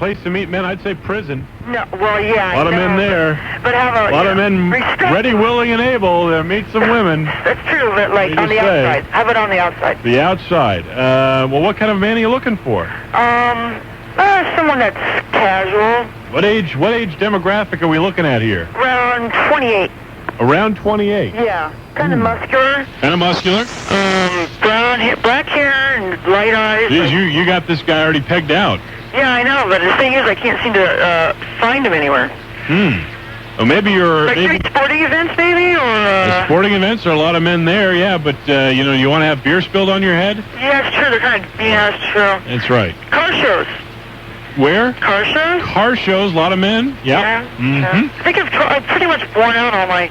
place to meet men, I'd say prison. No, well, yeah. A lot of men there. But have a lot of men respect. ready, willing, and able to meet some women. That's true, but like on the outside. How about on the outside? The outside. Well, what kind of man are you looking for? Someone that's casual. What age demographic are we looking at here? Around 28. Around 28? Yeah. Kind of muscular. Kind of muscular? Brown hair, black hair, and light eyes. Jeez, you got this guy already pegged out. Yeah, I know, but the thing is, I can't seem to find him anywhere. Well, maybe you're... Like sporting events, maybe, or... sporting events, there are a lot of men there, yeah, but, you want to have beer spilled on your head? Yeah, it's true, they're kind of... Yeah, it's true. That's right. Car shows. Where? Car shows? Car shows, a lot of men. Yeah. I think I've pretty much worn out all my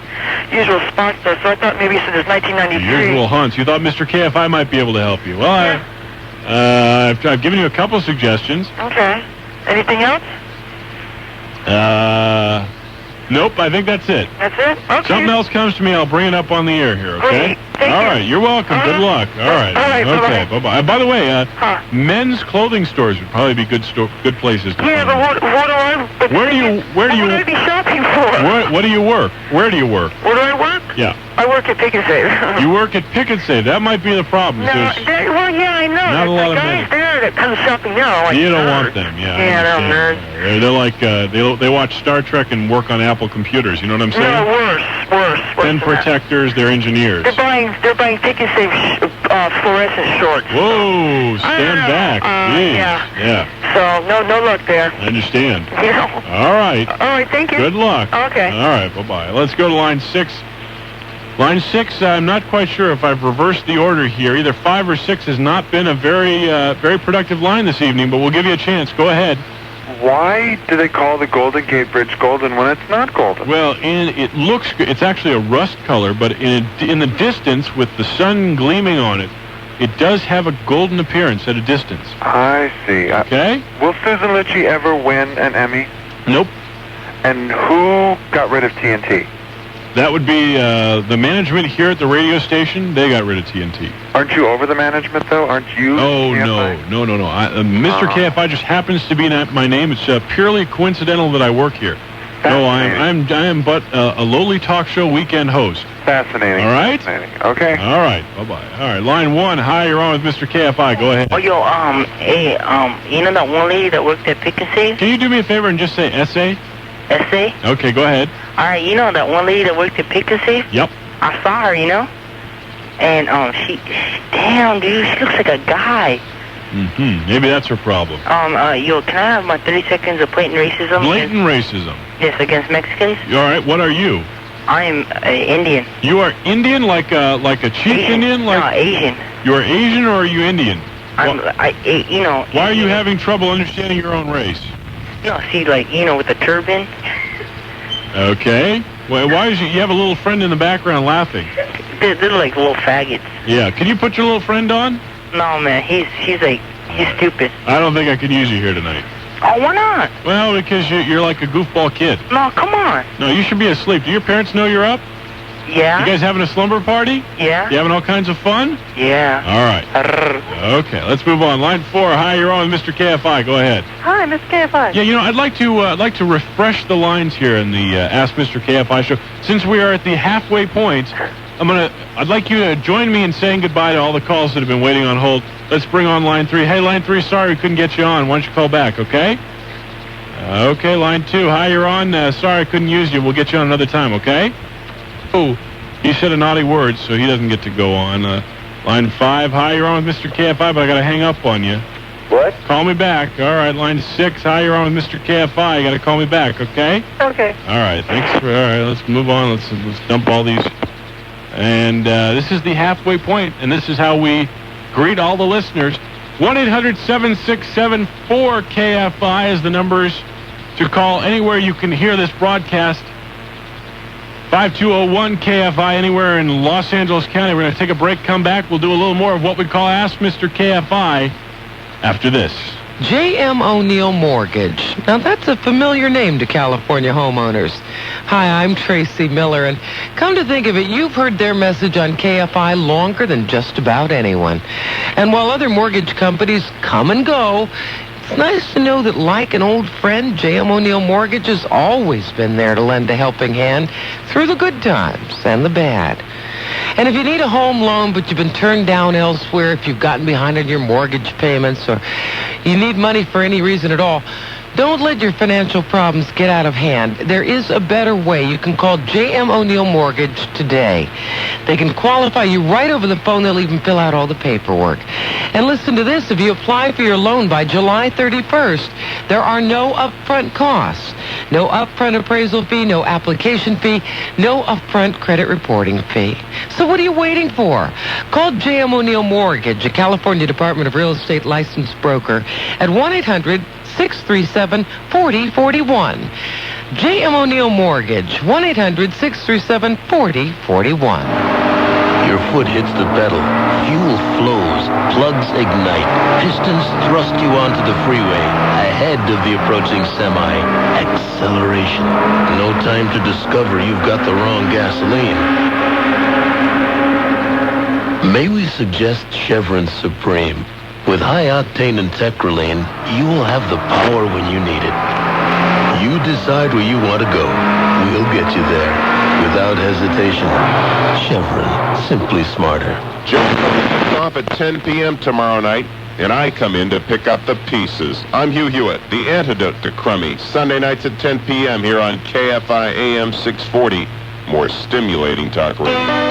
usual spots, though, so I thought maybe since it's 1993... The usual hunts. You thought Mr. KFI might be able to help you. Well, I've given you a couple of suggestions. Okay. Anything else? Nope, I think that's it. That's it? Okay. Something else comes to me, I'll bring it up on the air here, okay? Great. Thank All you. right, you're welcome. Good luck. All right. Okay, bye-bye. By the way, men's clothing stores would probably be good places to Yeah, find. but what do I... Where do you... What would I be shopping for? What do you work? Where do you work? Where do I work? Yeah. I work at Pick and Save. You work at Pick and Save. That might be the problem. No, well, yeah, I know. Not a lot of guys there that come shopping now. Like you don't nerds. want them, yeah. Yeah, they're nerds. They're like, they watch Star Trek and work on Apple computers, you know what I'm saying? No, worse. Pen protectors, they're engineers. They're buying Pick and Save fluorescent shorts. Whoa, stand back. Yeah. So, no luck there. I understand. Yeah. All right. All right, thank you. Good luck. Okay. All right, bye-bye. Let's go to line 6. Line 6, I'm not quite sure if I've reversed the order here. Either 5 or 6 has not been a very productive line this evening, but we'll give you a chance. Go ahead. Why do they call the Golden Gate Bridge golden when it's not golden? Well, it's actually a rust color, but in the distance, with the sun gleaming on it, it does have a golden appearance at a distance. I see. Okay? Will Susan Litchi ever win an Emmy? Nope. And who got rid of TNT? That would be the management here at the radio station. They got rid of TNT. Aren't you over the management, though? Aren't you? Oh, no. Mr. KFI just happens to be my name. It's purely coincidental that I work here. No, I am but a lowly talk show weekend host. Fascinating. All right? Fascinating. Okay. All right. Bye-bye. All right. Line 1. Hi, you're on with Mr. KFI. Go ahead. Oh, yo, hey, you know that one lady that worked at Pick and Save? Can you do me a favor and just say S.A.? S.A.? Okay, go ahead. All right, you know that one lady that worked at Pick and Save? Yep. I saw her, and she damn, dude, she looks like a guy. Maybe that's her problem. Yo, can I have my 30 seconds of blatant racism? Blatant racism? Yes, against Mexicans. All right, what are you? I am Indian. You are Indian, like a chief Asian. Indian? No, Asian. You are Asian, or are you Indian? Why are you having trouble understanding your own race? No, see, with the turban. Okay. Well, why is you have a little friend in the background laughing? They're like little faggots. Yeah. Can you put your little friend on? No, man. He's stupid. I don't think I could use you here tonight. Oh, why not? Well, because you're like a goofball kid. No, come on. No, you should be asleep. Do your parents know you're up? Yeah. You guys having a slumber party? Yeah. You having all kinds of fun? Yeah. All right. Okay, let's move on. Line 4. Hi, you're on with Mr. KFI. Go ahead. Hi, Mr. KFI. Yeah, I'd like to refresh the lines here in the Ask Mr. KFI show. Since we are at the halfway point, I'd like you to join me in saying goodbye to all the calls that have been waiting on hold. Let's bring on line 3. Hey, line 3, sorry we couldn't get you on. Why don't you call back, okay? Okay, line 2. Hi, you're on. Sorry I couldn't use you. We'll get you on another time, okay? Oh, he said a naughty word, so he doesn't get to go on. Line 5. Hi, you're on with Mr. KFI, but I got to hang up on you. What? Call me back. All right, line 6. Hi, you're on with Mr. KFI. You got to call me back, okay? Okay. All right, thanks. All right, let's move on. Let's dump all these. And this is the halfway point, and this is how we greet all the listeners. 1-800-767-4KFI is the numbers to call anywhere you can hear this broadcast. 5201 KFI anywhere in Los Angeles County. We're going to take a break, come back. We'll do a little more of what we call Ask Mr. KFI after this. J.M. O'Neill Mortgage. Now, that's a familiar name to California homeowners. Hi, I'm Tracy Miller, and come to think of it, you've heard their message on KFI longer than just about anyone. And while other mortgage companies come and go, it's It's nice to know that, like an old friend, J.M. O'Neill Mortgage has always been there to lend a helping hand through the good times and the bad. And if you need a home loan but you've been turned down elsewhere, if you've gotten behind on your mortgage payments, or you need money for any reason at all, don't let your financial problems get out of hand. There is a better way. You can call J.M. O'Neill Mortgage today. They can qualify you right over the phone. They'll even fill out all the paperwork. And listen to this. If you apply for your loan by July 31st, there are no upfront costs. No upfront appraisal fee, no application fee, no upfront credit reporting fee. So what are you waiting for? Call J.M. O'Neill Mortgage, a California Department of Real Estate licensed broker, at 1-800-637-4041. J.M. O'Neill Mortgage, 1-800-637-4041. Your foot hits the pedal, fuel flows, plugs ignite, pistons thrust you onto the freeway, ahead of the approaching semi. Acceleration. No time to discover you've got the wrong gasoline. May we suggest Chevron Supreme? With high octane and Tetraline, you will have the power when you need it. You decide where you want to go. We'll get you there without hesitation. Chevron, simply smarter. Joe comes off at 10 p.m. tomorrow night, and I come in to pick up the pieces. I'm Hugh Hewitt, the antidote to crummy. Sunday nights at 10 p.m. here on KFI AM 640. More stimulating talk radio.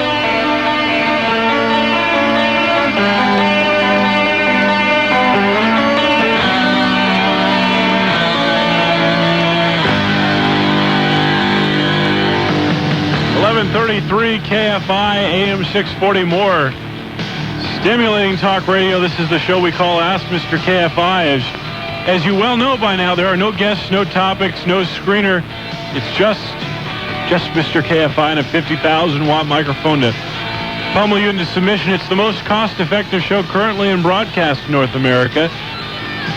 11:33 KFI AM 640. More stimulating talk radio. This is the show we call Ask Mr. KFI. As you well know by now, there are no guests, no topics, no screener. It's just Mr. KFI and a 50,000-watt microphone to pummel you into submission. It's the most cost-effective show currently in broadcast North America.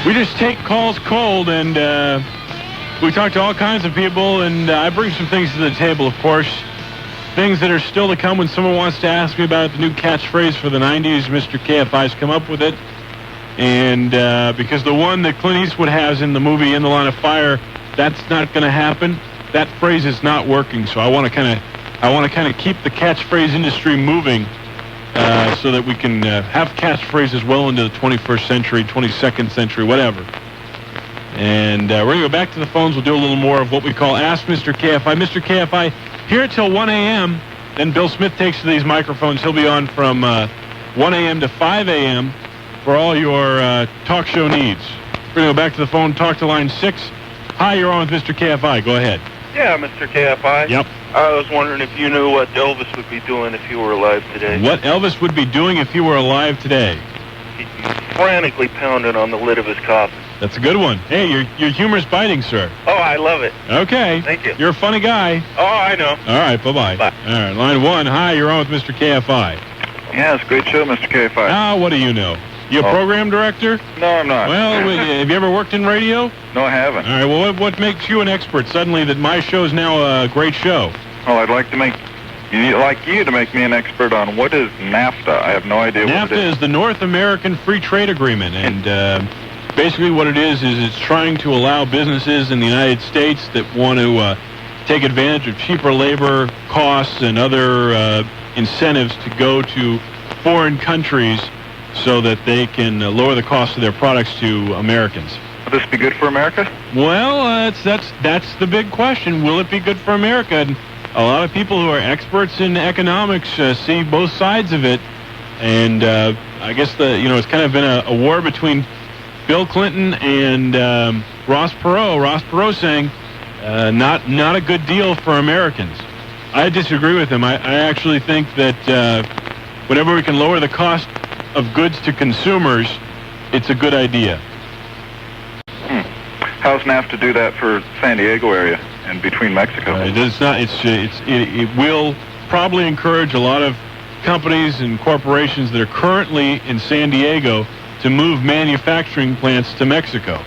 We just take calls cold, and we talk to all kinds of people, and I bring some things to the table, of course. Things that are still to come when someone wants to ask me about the new catchphrase for the 90s. Mr. KFI's come up with it. And because the one that Clint Eastwood has in the movie In the Line of Fire, that's not going to happen. That phrase is not working. So I want to kind of keep the catchphrase industry moving so that we can have catchphrases well into the 21st century, 22nd century, whatever. And we're going to go back to the phones. We'll do a little more of what we call Ask Mr. KFI. Mr. KFI, here till 1 a.m. Then Bill Smith takes to these microphones. He'll be on from 1 a.m. to 5 a.m. for all your talk show needs. We're going to go back to the phone, talk to line 6. Hi, you're on with Mr. KFI. Go ahead. Yeah, Mr. KFI. Yep. I was wondering if you knew what Elvis would be doing if he were alive today. What Elvis would be doing if he were alive today? He'd be frantically pounding on the lid of his coffin. That's a good one. Hey, your humor's biting, sir. Oh, I love it. Okay. Thank you. You're a funny guy. Oh, I know. All right, bye-bye. Bye. All right, line 1. Hi, you're on with Mr. KFI. Yeah, it's a great show, Mr. KFI. Ah, what do you know? You a program director? No, I'm not. Well, have you ever worked in radio? No, I haven't. All right, well, what makes you an expert suddenly that my show is now a great show? Well, I'd like to make me an expert on what is NAFTA. I have no idea what it NAFTA is the North American Free Trade Agreement, and basically what it is it's trying to allow businesses in the United States that want to take advantage of cheaper labor costs and other incentives to go to foreign countries so that they can lower the cost of their products to Americans. Will this be good for America? Well, that's the big question. Will it be good for America? And a lot of people who are experts in economics see both sides of it, and I guess it's kind of been a war between Bill Clinton and Ross Perot. Ross Perot saying not a good deal for Americans. I disagree with him. I actually think that whenever we can lower the cost of goods to consumers, it's a good idea. How's NAFTA do that for San Diego area and between Mexico? It's not. It will probably encourage a lot of companies and corporations that are currently in San Diego to move manufacturing plants to Mexico.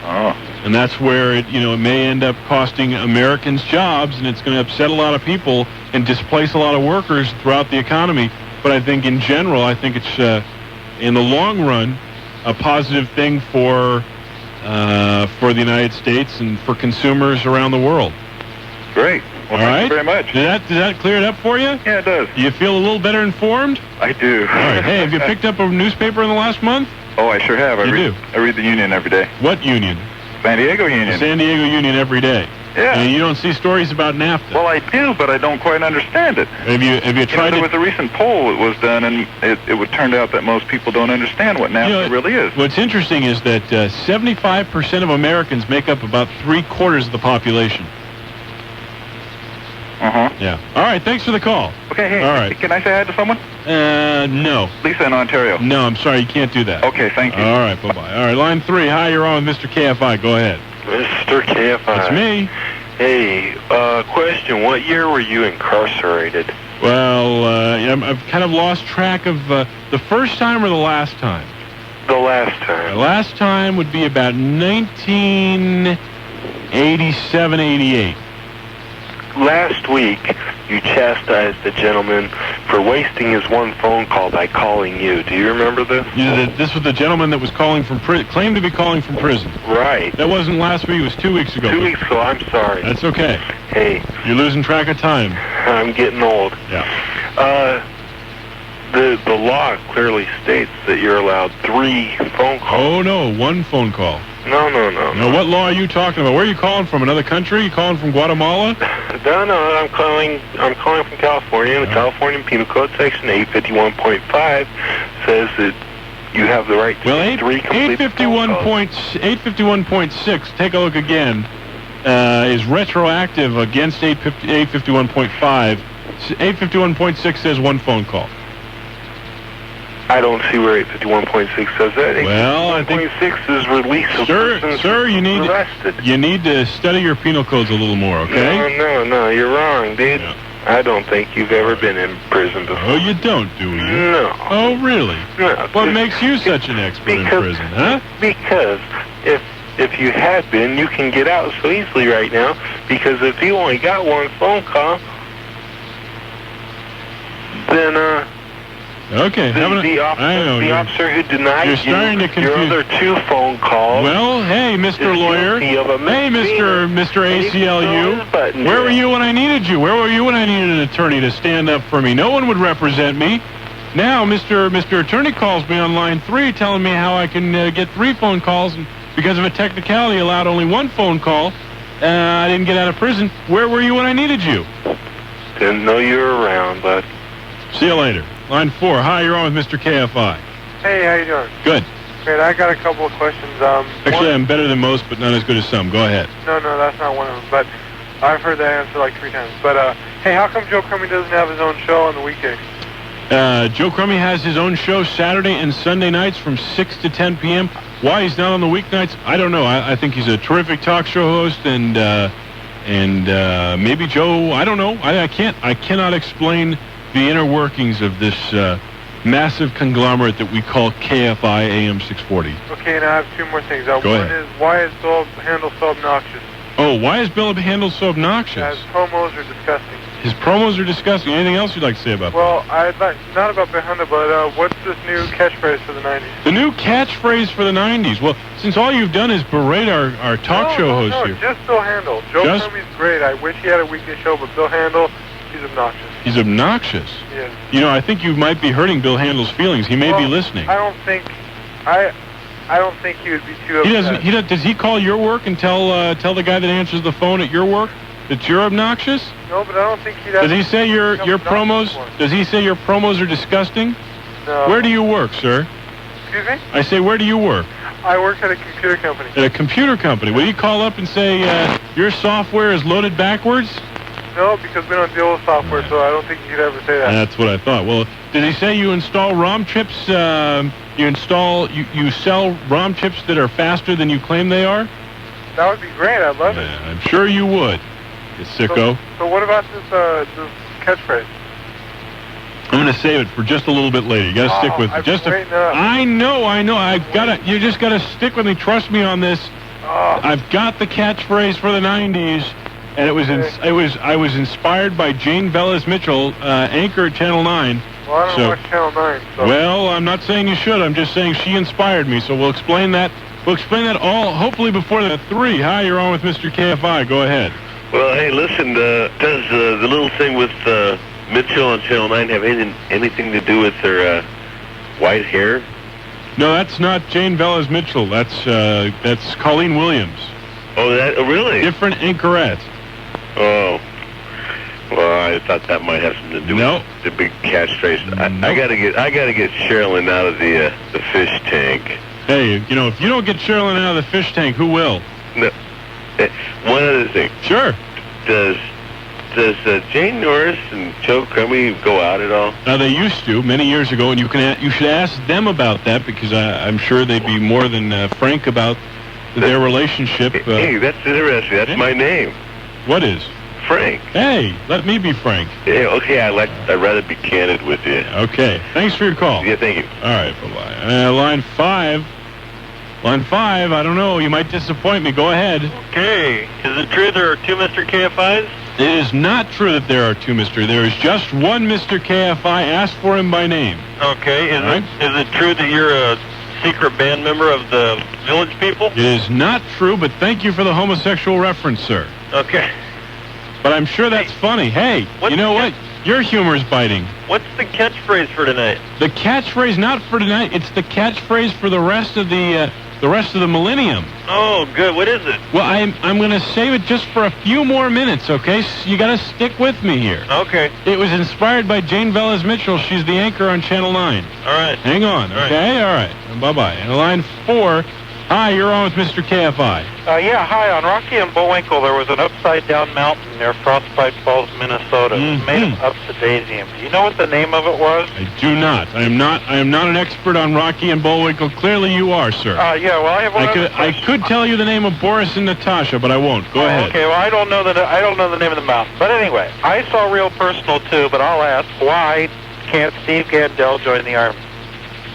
Oh. And that's where it may end up costing Americans jobs, and it's going to upset a lot of people and displace a lot of workers throughout the economy. But I think in general, it's in the long run a positive thing for for the United States and for consumers around the world. Great. Well, All thank right? you very much. Does that clear it up for you? Yeah, it does. Do you feel a little better informed? I do. All right. Hey, have you picked up a newspaper in the last month? Oh, I sure have. I read the Union every day. What Union? San Diego The Union. San Diego Union every day. Yeah. And you don't see stories about NAFTA. Well, I do, but I don't quite understand it. Have you tried There it? was a recent poll that was done, and it would turn out that most people don't understand what NAFTA really is. What's interesting is that 75% of Americans make up about 3/4 of the population. Uh-huh. Yeah. All right. Thanks for the call. Okay, hey, All right. can I say hi to someone? No. Lisa in Ontario. No, I'm sorry. You can't do that. Okay, thank you. All right. Bye-bye. All right. Line 3. Hi, you're on with Mr. KFI. Go ahead. Mr. KFI. It's me. Hey, question. What year were you incarcerated? Well, I've kind of lost track of the first time or the last time. The last The time. last time would be about 1987, 88. Last week, you chastised the gentleman for wasting his one phone call by calling you. Do you remember this? This was the gentleman that was calling from claimed to be calling from prison. Right. That wasn't last week. It was 2 weeks ago. 2 weeks ago. I'm sorry. That's okay. Hey, You're losing track of time. I'm getting old. Yeah. The law clearly states that you're allowed 3 phone calls. Oh no, 1 phone call. No. Now, what law are you talking about? Where are you calling from? Another country? You calling from Guatemala? No, I'm calling from California. The California Penal Code Section 851.5 says that you have the right to make 3 complete phone calls. 851.6, take a look again, is retroactive against 851.5. 851.6 says 1 phone call. I don't see where 851.6 says that. Well, I think... 851.6 is release of persons Sir, you arrested. need to study your penal codes a little more, okay? No, you're wrong, dude. Yeah. I don't think you've ever been in prison before. Oh, you don't, do you? No. Oh, really? No. What makes you such an expert in prison, huh? Because if you had been, you can get out so easily right now, because if you only got 1 phone call, then, Okay. the officer who denied you're starting to your confuse. other 2 phone calls. Well, hey, Mr. is Lawyer. guilty of a Hey, misdemeanor. Mr. And you can throw ACLU. his butt in Where jail. were you when I needed you? Where were you when I needed an attorney to stand up for me? No one would represent me. Now, Mr. Attorney calls me on line 3 telling me how I can get 3 phone calls, and because of a technicality allowed only 1 phone call. I didn't get out of prison. Where were you when I needed you? Didn't know you were around, but... See you later. Line 4. Hi, you're on with Mr. KFI. Hey, how you doing? Good. Great, I got a couple of questions. Actually, I'm better than most, but not as good as some. Go ahead. No, that's not one of them, but I've heard that answer like 3 times. But, hey, how come Joe Crummy doesn't have his own show on the weekdays? Joe Crummy has his own show Saturday and Sunday nights from 6 to 10 p.m. Why he's not on the weeknights, I don't know. I think he's a terrific talk show host, and maybe Joe, I don't know. I cannot explain the inner workings of this massive conglomerate that we call KFI AM 640. Okay, now I have 2 more things. Go one ahead. is, why is Bill Handel so obnoxious? Oh, why is Bill Handel so obnoxious? His promos are disgusting. His promos are disgusting. Anything else you'd like to say about Well, I'd like, not about Bill Handel, but what's this new catchphrase for the 90s? the new catchphrase for the 90s? Well, since all you've done is berate our talk show host No, here. just Bill Handel. Joe Crummy's great. I wish he had a weekday show, but Bill Handel, he's obnoxious. He's obnoxious. Yes. You know, I think you might be hurting Bill Handel's feelings. He may be listening. I don't think he would be too upset. Does he call your work and tell the guy that answers the phone at your work that you're obnoxious? No, but I don't think he'd Does he say your promos? Does he say your promos are disgusting? No. Where do you work, sir? Excuse me? I say, where do you work? I work at a computer company. At a computer company. Will you call up and say your software is loaded backwards? No, because we don't deal with software, so I don't think he'd ever say that. That's what I thought. Well, did he say you install ROM chips? You sell ROM chips that are faster than you claim they are? That would be great. I'd love it. I'm sure you would, you sicko. So what about this catchphrase? I'm going to save it for just a little bit later. You got to stick with me. I know. You just got to stick with me. Trust me on this. I've got the catchphrase for the 90s, and I was inspired by Jane Velez Mitchell, anchor at Channel 9. Well, I don't watch Channel 9. So. Well, I'm not saying you should. I'm just saying she inspired me. So we'll explain that We'll explain that all, hopefully, before the 3. Hi, you're on with Mr. KFI. Go ahead. Well, hey, listen, does the little thing with Mitchell on Channel 9 have anything to do with her white hair? No, that's not Jane Velez Mitchell. That's Colleen Williams. Oh, really? Different anchorette. Oh. Well, I thought that might have something to do with the big catchphrase. I gotta get Sherilyn out of the fish tank. Hey, if you don't get Sherilyn out of the fish tank, who will? No. One other thing. Sure. Does Jane Norris and Joe Crummy go out at all? They used to many years ago, and you should ask them about that because I'm sure they'd be more than frank about their relationship. Hey, that's interesting. That's my name. What is? Frank. Hey, let me be frank. Yeah, okay, I'd rather be candid with you. Okay, thanks for your call. Yeah, thank you. All right, bye-bye. Line 5. Line 5, I don't know. You might disappoint me. Go ahead. Okay. Is it true there are 2 Mr. KFIs? It is not true that there are 2 Mr. There is just one Mr. KFI. Ask for him by name. Okay. Is it true that you're a secret band member of the Village People? It is not true, but thank you for the homosexual reference, sir. Okay. But I'm sure that's funny. Hey, you know what? Your humor's biting. What's the catchphrase for tonight? The catchphrase not for tonight. It's the catchphrase for the rest of the millennium. Oh, good. What is it? Well, I'm going to save it just for a few more minutes, okay? So you got to stick with me here. Okay. It was inspired by Jane Velez Mitchell. She's the anchor on Channel 9. All right. Hang on, okay? All right. Bye-bye. And line 4, hi, you're on with Mr. KFI. Yeah, hi. On Rocky and Bullwinkle, there was an upside-down mountain near Frostbite Falls, Minnesota. It was made of upside-daisium. Do you know what the name of it was? I do not. I am not an expert on Rocky and Bullwinkle. Clearly you are, sir. Yeah, well, I have one I could tell you the name of Boris and Natasha, but I won't. Go ahead. Okay, well, I don't know the name of the mountain. But anyway, I saw Real Personal, too, but I'll ask, why can't Steve Gandel join the Army?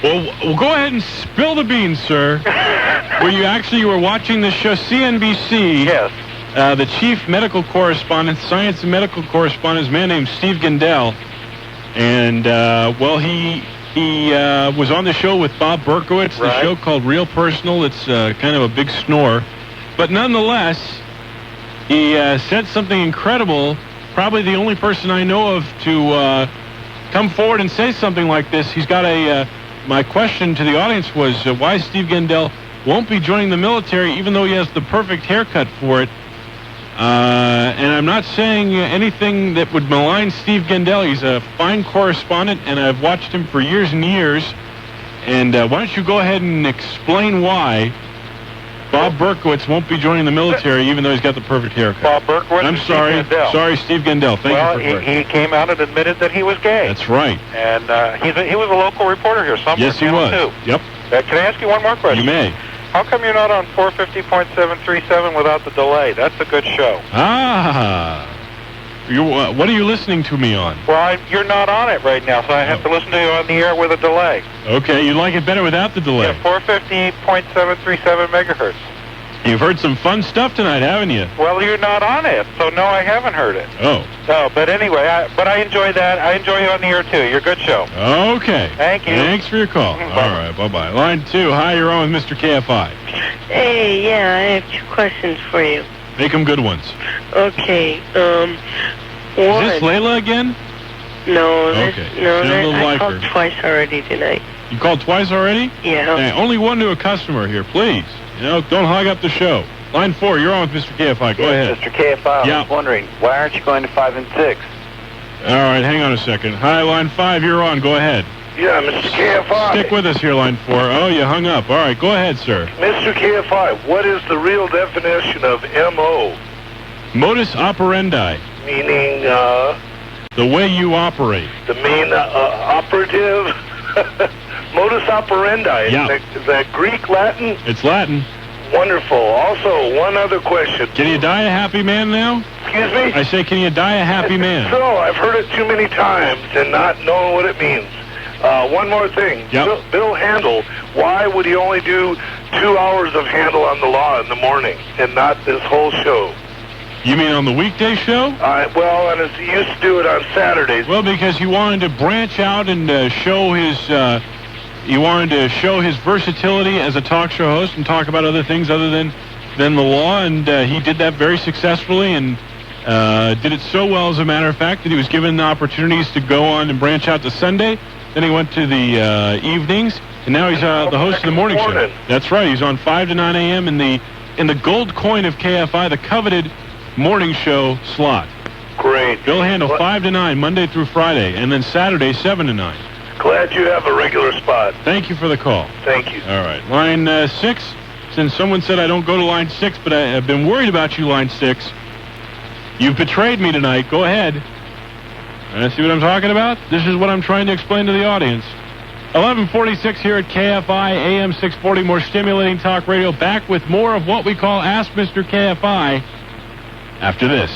Well, go ahead and spill the beans, sir. You were watching the show CNBC. Yes. The chief medical correspondent, science and medical correspondent, is a man named Steve Gandel. And, he was on the show with Bob Berkowitz, the show called Real Personal. It's kind of a big snore. But nonetheless, he said something incredible, probably the only person I know of to come forward and say something like this. He's got my question to the audience was why Steve Gandel won't be joining the military even though he has the perfect haircut for it. And I'm not saying anything that would malign Steve Gandel. He's a fine correspondent, and I've watched him for years and years. And why don't you go ahead and explain why Bob Berkowitz won't be joining the military even though he's got the perfect haircut. Bob Berkowitz. I'm sorry. Sorry, Steve Gandel. Thank you for he came out and admitted that he was gay. That's right. And he was a local reporter here somewhere. Yes, he was. Too. Yep. Can I ask you one more question? You may. How come you're not on 450.737 without the delay? That's a good show. What are you listening to me on? Well, you're not on it right now, so I have to listen to you on the air with a delay. Okay, you like it better without the delay. Yeah, 450.737 megahertz. You've heard some fun stuff tonight, haven't you? Well, you're not on it, so no, I haven't heard it. Oh. No, but anyway, I enjoy that. I enjoy you on the air, too. You're a good show. Okay. Thank you. Thanks for your call. All right, bye-bye. Line 2, hi, you're on with Mr. KFI. Hey, yeah, I have 2 questions for you. Make them good ones. Okay, one. Is this Layla again? No, okay. I called twice already tonight. You called twice already? Yeah. Hey, only one to a customer here, please. Don't hog up the show. Line 4, you're on with Mr. KFI. Go ahead. Mr. KFI, I was wondering, why aren't you going to 5 and 6? All right, hang on a second. Hi, line 5, you're on. Go ahead. Yeah, Mr. KFI. Stick with us here, line 4. Oh, you hung up. All right, go ahead, sir. Mr. KFI, what is the real definition of M.O.? Modus operandi. Meaning, the way you operate. The main operative? Modus operandi. Yeah. Is that Greek, Latin? It's Latin. Wonderful. Also, one other question. Can you die a happy man now? Excuse me? I say, can you die a happy man? So, I've heard it too many times and not knowing what it means. One more thing. Yep. Bill Handel, why would he only do 2 hours of Handel on the Law in the morning and not this whole show? You mean on the weekday show? Well, and he used to do it on Saturdays. Well, because he wanted to branch out and show his he wanted to show his versatility as a talk show host and talk about other things other than the law, and he did that very successfully and did it so well, as a matter of fact, that he was given the opportunities to go on and branch out to Sunday. Then he went to the evenings, and now he's the host of the morning show. That's right. He's on 5 to 9 a.m. in the gold coin of KFI, the coveted morning show slot. Great. Bill Handel, 5 to 9, Monday through Friday, and then Saturday, 7 to 9. Glad you have a regular spot. Thank you for the call. Thank you. All right. Line 6, since someone said I don't go to line 6, but I've been worried about you, line 6. You've betrayed me tonight. Go ahead. See what I'm talking about? This is what I'm trying to explain to the audience. 11:46 here at KFI, AM 640, more stimulating talk radio. Back with more of what we call Ask Mr. KFI after this.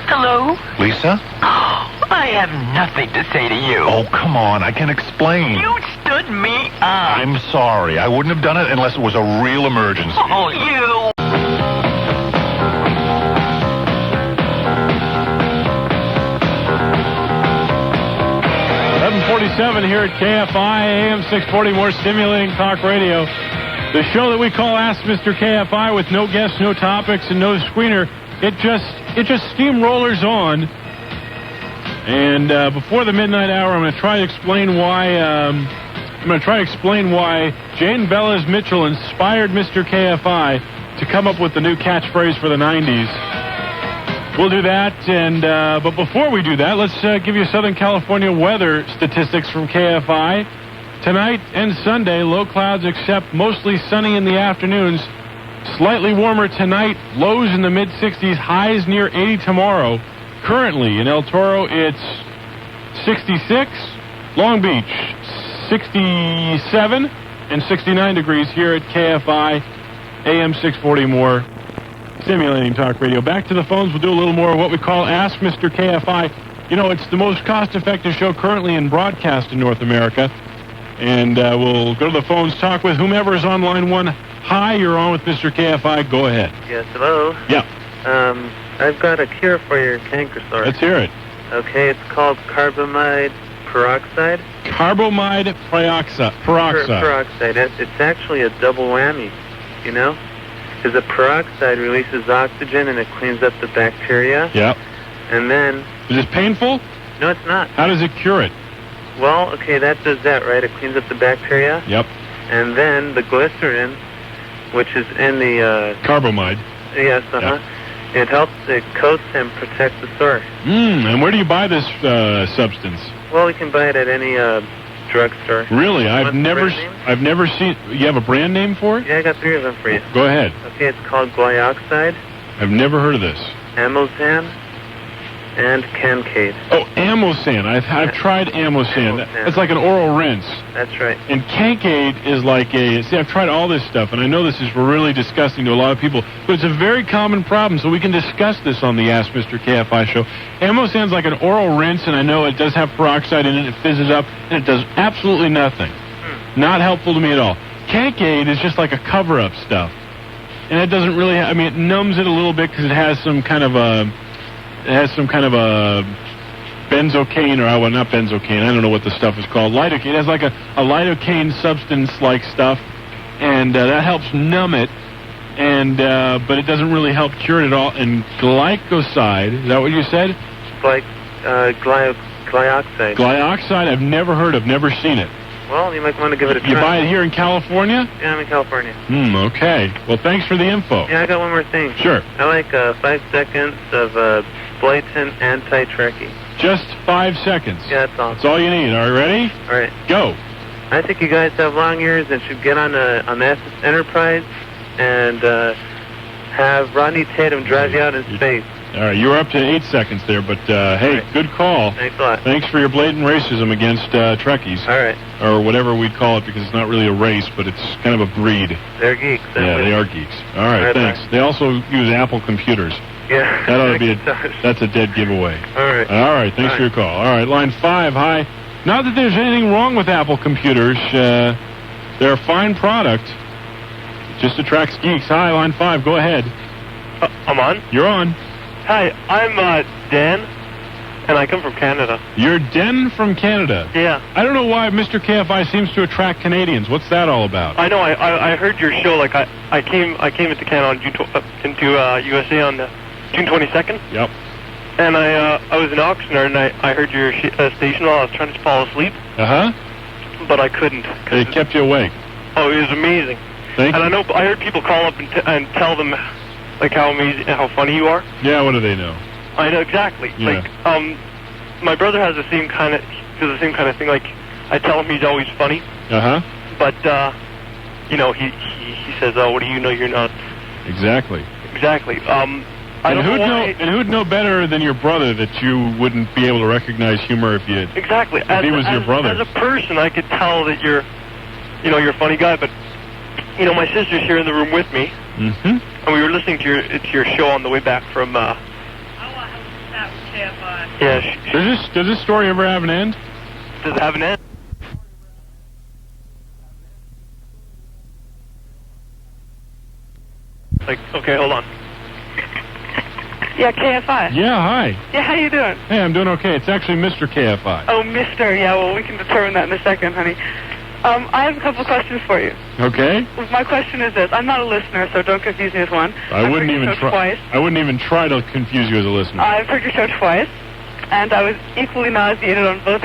Hello? Lisa? I have nothing to say to you. Oh, come on. I can explain. You stood me up. I'm sorry. I wouldn't have done it unless it was a real emergency. Oh, you... 11:47 here at KFI, AM 640, more stimulating talk radio. The show that we call Ask Mr. KFI, with no guests, no topics, and no screener. It just steamrollers on. And before the midnight hour, I'm going to try to explain why Jane Bellas Mitchell inspired Mr. KFI to come up with the new catchphrase for the 90s. We'll do that, and but before we do that, let's give you Southern California weather statistics from KFI. Tonight and Sunday, low clouds except mostly sunny in the afternoons. Slightly warmer tonight, lows in the mid-60s, highs near 80 tomorrow. Currently in El Toro, it's 66. Long Beach, 67 and 69 degrees here at KFI, AM 640 more. Stimulating talk radio. Back to the phones. We'll do a little more of what we call Ask Mr. KFI. You know, it's the most cost-effective show currently in broadcast in North America. And we'll go to the phones, talk with whomever is on line 1. Hi, you're on with Mr. KFI. Go ahead. Yes, hello. Yeah. I've got a cure for your canker sore. Let's hear it. Okay, it's called carbamide peroxide. Carbamide peroxide. Peroxide. It's actually a double whammy, you know? Because the peroxide releases oxygen and it cleans up the bacteria. Yep. And then... Is it painful? No, it's not. How does it cure it? Well, okay, that does that, right? It cleans up the bacteria. Yep. And then the glycerin, which is in the... Carbamide. Yes, Yep. It helps, it coats and protects the sore. And where do you buy this substance? Well, you can buy it at any drugstore. Really? I've never seen... You have a brand name for it? Yeah, I got 3 of them for you. Go ahead. Okay, it's called glyoxide. I've never heard of this. Amosan and Cancade. Oh, Amosan. I've tried Amosan. It's like an oral rinse. That's right. And Cancade is like I've tried all this stuff, and I know this is really disgusting to a lot of people, but it's a very common problem, so we can discuss this on the Ask Mr. KFI show. Amosan's like an oral rinse, and I know it does have peroxide in it. It fizzes up, and it does absolutely nothing. Not helpful to me at all. Cancade is just like a cover-up stuff. And it doesn't really, it numbs it a little bit because it has some kind of a benzocaine, or not benzocaine, I don't know what the stuff is called. Lidocaine. It has like a lidocaine substance-like stuff, and that helps numb it, and but it doesn't really help cure it at all. And glycoside, is that what you said? Glyoxide. Glyoxide, I've never heard of, never seen it. Well, you might want to give it a try. You buy it here in California? Yeah, I'm in California. Okay. Well, thanks for the info. Yeah, I got one more thing. Sure. I like 5 seconds of blatant anti-Trekkie. Just 5 seconds? Yeah, that's all. That's all you need. All right, ready? All right. Go. I think you guys have long ears and should get on the Enterprise and have Rodney Tatum drive you out in space. All right, you were up to 8 seconds there, but hey, right. Good call. Thanks a lot. Thanks for your blatant racism against Trekkies. All right. Or whatever we'd call it, because it's not really a race, but it's kind of a breed. They're geeks. Yeah, they are geeks. All right, thanks. Bye. They also use Apple computers. Yeah. That ought to be that's a dead giveaway. All right. All right, thanks for your call. All right, line 5, hi. Not that there's anything wrong with Apple computers. They're a fine product. It just attracts geeks. Hi, line 5, go ahead. I'm on? You're on. Hi, I'm Dan, And I come from Canada. You're Den from Canada. Yeah. I don't know why Mr. KFI seems to attract Canadians. What's that all about? I know. I heard your show. Like I came into Canada on into USA on June 22nd. Yep. And I was an auctioneer, and I heard your station while I was trying to fall asleep. Uh-huh. But I couldn't. It kept you awake. Oh, it was amazing. Thank you. And I heard people call up and tell them like how amazing, how funny you are. Yeah, what do they know? I know exactly. Yeah. Like my brother has the same kind of thing. Like I tell him he's always funny. Uh-huh. But you know, he says, "Oh, what do you know? You're not." Exactly. Exactly. And who'd know better than your brother that you wouldn't be able to recognize humor if you exactly if he was your brother? As a person, I could tell that you're a funny guy. But you know, my sister's here in the room with me, and we were listening to your show on the way back from. Yeah. Does this story ever have an end? Does it have an end? Like, okay, hold on. Yeah, KFI. Yeah, hi. Yeah, how you doing? Hey, I'm doing okay. It's actually Mr. KFI. Oh, Mr. Yeah, well, we can determine that in a second, honey. I have a couple of questions for you. Okay. My question is this. I'm not a listener, so don't confuse me with one. I wouldn't even try to confuse you as a listener. I've heard your show twice, and I was equally nauseated on both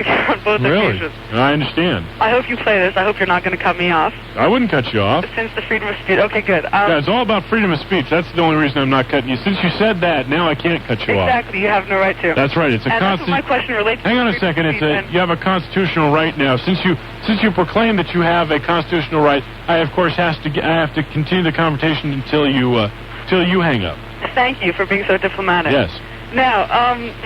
really? occasions. I understand. I hope you play this. I hope you're not going to cut me off. I wouldn't cut you off. Since the freedom of speech. Okay, good. Yeah, it's all about freedom of speech. That's the only reason I'm not cutting you. Since you said that, now I can't cut you off. Exactly. You have no right to. That's right. It's a that's what my question relates to. Hang on a second. You have a constitutional right now. Since you proclaim that you have a constitutional right, I of course have to continue the conversation until you hang up. Thank you for being so diplomatic. Yes. Now,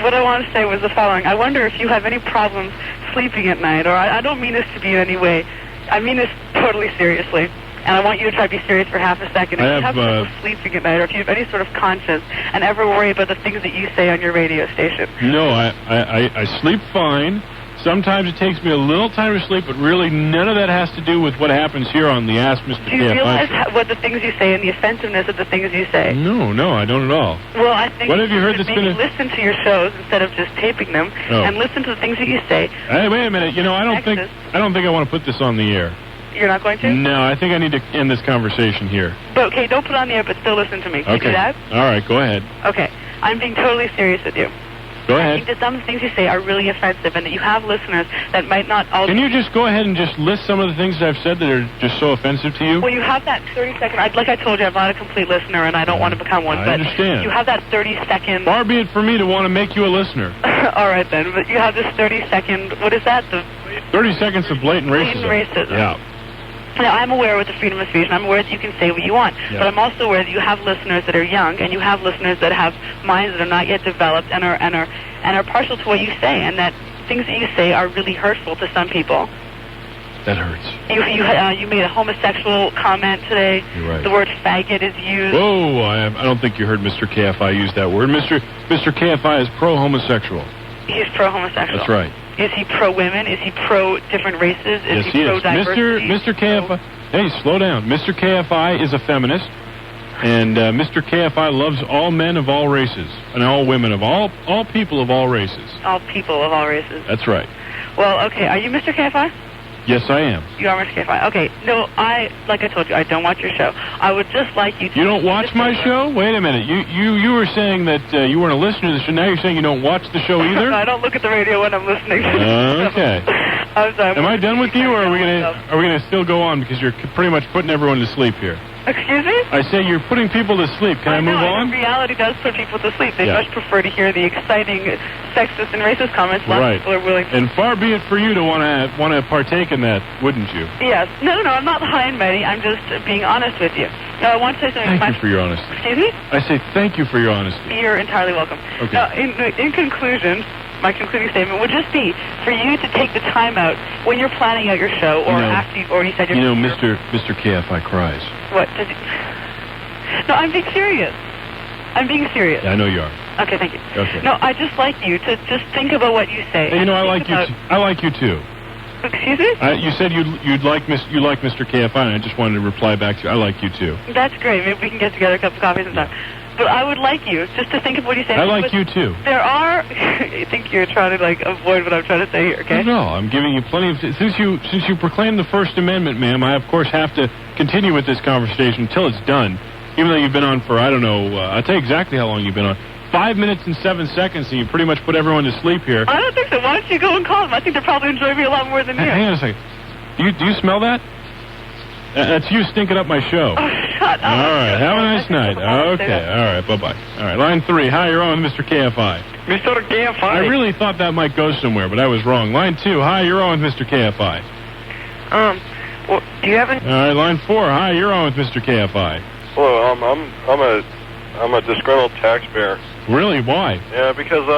what I want to say was the following. I wonder if you have any problems sleeping at night, or I don't mean this to be in any way. I mean this totally seriously, and I want you to try to be serious for half a second. If you have trouble sleeping at night, or if you have any sort of conscience, and ever worry about the things that you say on your radio station. No, I sleep fine. Sometimes it takes me a little time to sleep, but really none of that has to do with what happens here on the Ask Mr. KFI. Do you realize what the things you say and the offensiveness of the things you say? No, I don't at all. Well, I think what have you heard should maybe listen to your shows instead of just taping them, and listen to the things that you say. Hey, wait a minute. You know, I don't think I want to put this on the air. You're not going to? No, I think I need to end this conversation here. But okay, don't put it on the air, but still listen to me. Can you do that? All right, go ahead. Okay, I'm being totally serious with you. Go ahead. I think that some things you say are really offensive, and that you have listeners that might not all... Can you just go ahead and just list some of the things that I've said that are just so offensive to you? Well, you have that 30-second... Like I told you, I'm not a complete listener, and I don't want to become one. I understand. You have that 30-second... Far be it for me to want to make you a listener. All right, then. But you have this 30-second... What is that? 30 seconds of blatant racism. Blatant racism. Yeah. Now, I'm aware with the freedom of speech, and I'm aware that you can say what you want. Yeah. But I'm also aware that you have listeners that are young, and you have listeners that have minds that are not yet developed and are partial to what you say, and that things that you say are really hurtful to some people. That hurts. You made a homosexual comment today. You're right. The word faggot is used. Whoa, I don't think you heard Mr. KFI use that word. Mr. KFI is pro-homosexual. He's pro-homosexual. That's right. Is he pro-women? Is he pro-different races? Yes, he pro-diversity? Mr. KFI... Hey, slow down. Mr. KFI is a feminist, and Mr. KFI loves all men of all races, and all women of all people of all races. All people of all races. That's right. Well, okay. Are you Mr. KFI? Yes, I am. You are Mr. KFI. Okay. No, like I told you, I don't watch your show. I would just like you to... You don't watch my show? Wait a minute. You were saying that you weren't a listener to the show. Now you're saying you don't watch the show either? No, I don't look at the radio when I'm listening. Okay. I'm sorry. Am I done with you, or are we gonna still go on, because you're pretty much putting everyone to sleep here? Excuse me? I say you're putting people to sleep. Can I move on? Reality does put people to sleep. They much prefer to hear the exciting sexist and racist comments. Lots of people are willing to... And far be it for you to want to partake in that, wouldn't you? Yes. No, I'm not high and mighty. I'm just being honest with you. Now, I want to say something... Thank you for your honesty. Excuse me? I say thank you for your honesty. You're entirely welcome. Okay. Now, in conclusion... My concluding statement would just be for you to take the time out when you're planning out your show, or after you've already said your... You know, Mr. KFI cries. What? Does it... No, I'm being serious. I'm being serious. Yeah, I know you are. Okay, thank you. Okay. No, I just like you to just think about what you say. Hey, you know, I like you. I like you too. Excuse me? You said you like Mr. KFI, and I just wanted to reply back to you. I like you too. That's great. Maybe we can get together, a cup of coffee sometime. But I would like you just to think of what you say. I like you too. There are. I think you're trying to like avoid what I'm trying to say here. Okay. No, I'm giving you plenty of. Since you proclaimed the First Amendment, ma'am, I of course have to continue with this conversation until it's done. Even though you've been on for, I don't know, I'll tell you exactly how long you've been on. 5 minutes and 7 seconds, and you pretty much put everyone to sleep here. I don't think so. Why don't you go and call them? I think they're probably enjoying me a lot more than you. Hang on a second. Do you smell that? That's you stinking up my show. Oh, shut up. All right, have a nice night. Okay, all right, bye-bye. All right, line 3. Hi, you're on with Mr. KFI. Mr. KFI. I really thought that might go somewhere, but I was wrong. Line 2. Hi, you're on with Mr. KFI. Well, do you have any... All right, line 4. Hi, you're on with Mr. KFI. Hello, I'm a disgruntled taxpayer. Really? Why? Yeah, because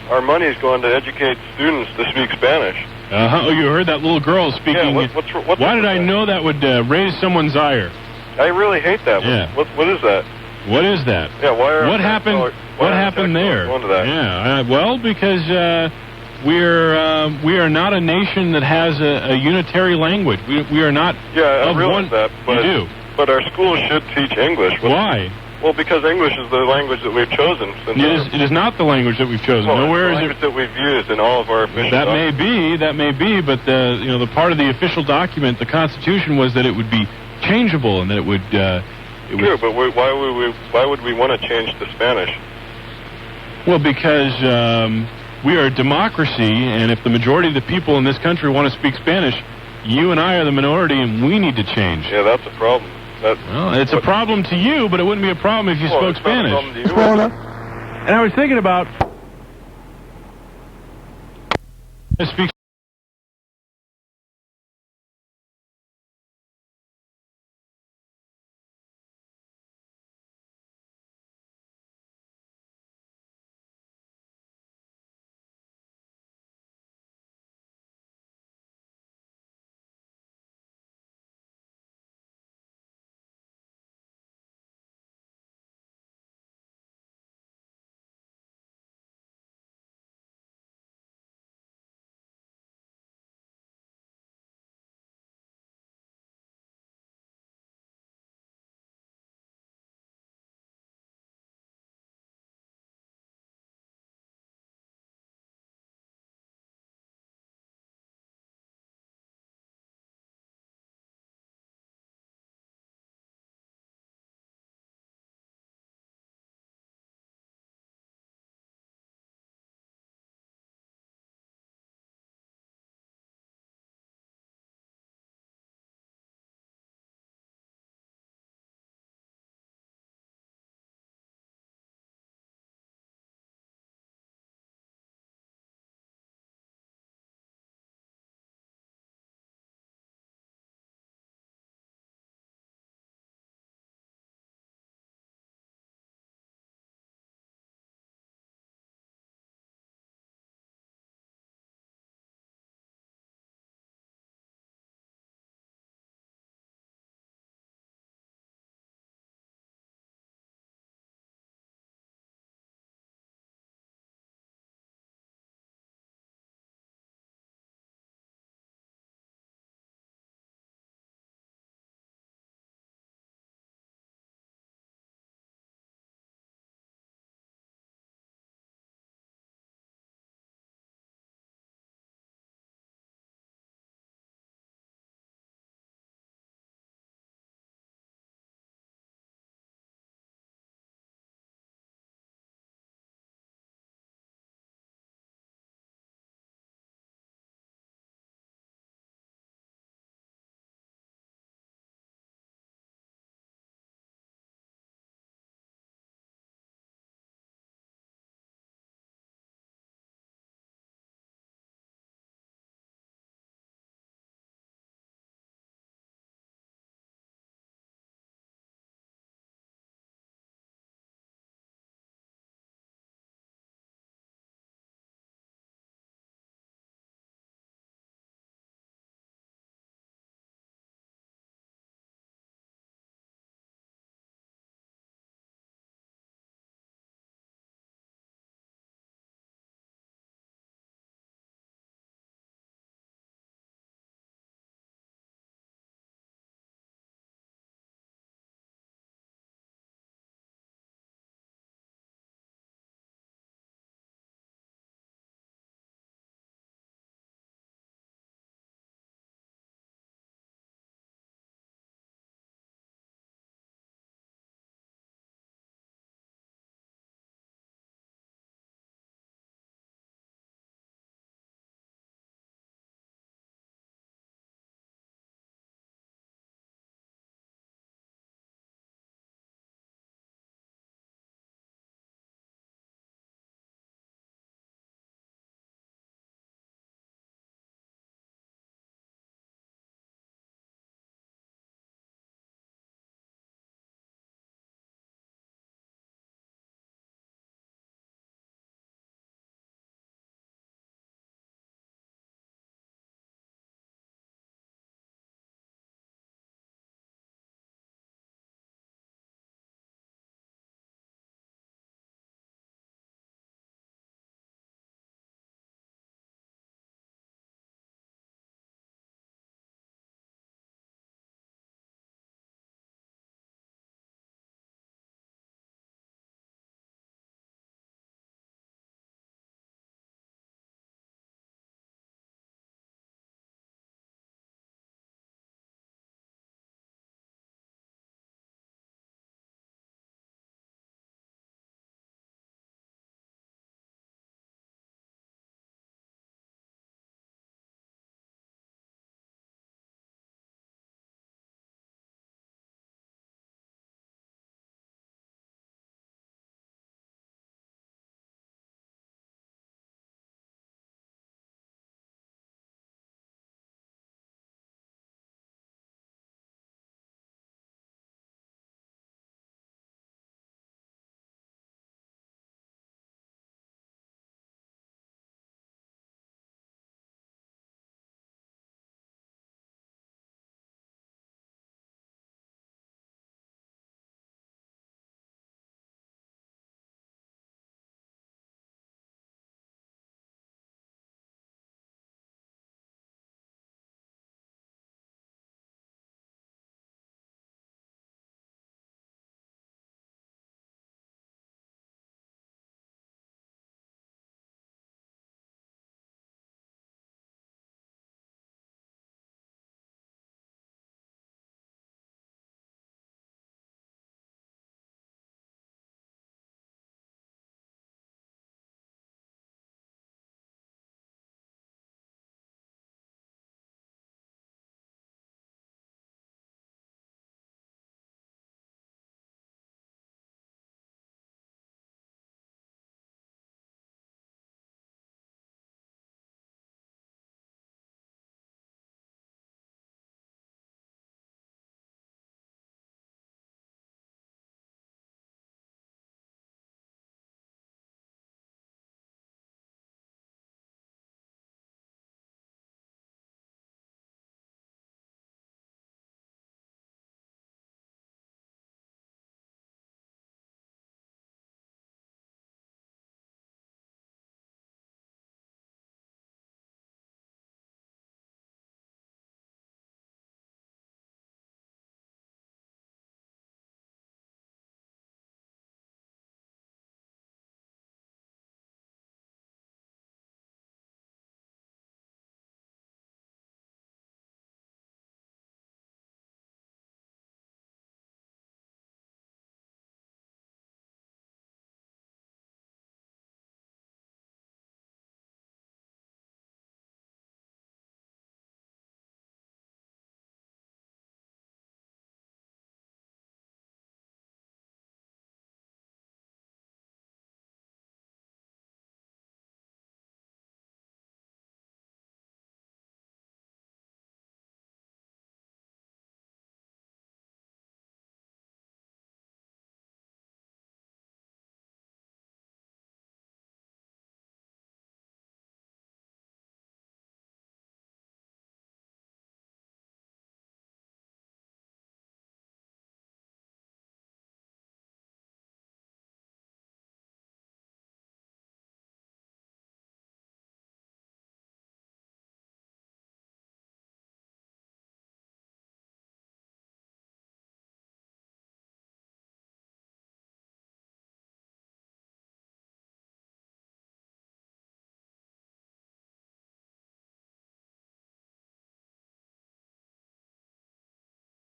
our money is going to educate students to speak Spanish. Oh, you heard that little girl speaking. Yeah, what's why did I know that would raise someone's ire? I really hate that. Yeah. What is that? What is that? Yeah, why are what happened? What happened there? Going to that? Yeah, well, because we are not a nation that has a unitary language. We are not. Yeah, I realize that. But, you do. But our schools should teach English. Why? Well, because English is the language that we've chosen. It is not the language that we've chosen. Well, Nowhere it's the language that we've used in all of our official documents. That may be, but the part of the official document, the Constitution, was that it would be changeable and that it would. True, but why would we want to change to Spanish? Well, because we are a democracy, and if the majority of the people in this country want to speak Spanish, you and I are the minority, and we need to change. Yeah, that's a problem. Well, it's a problem to you, but it wouldn't be a problem if you spoke Spanish. It's not a problem to you. And I was thinking about...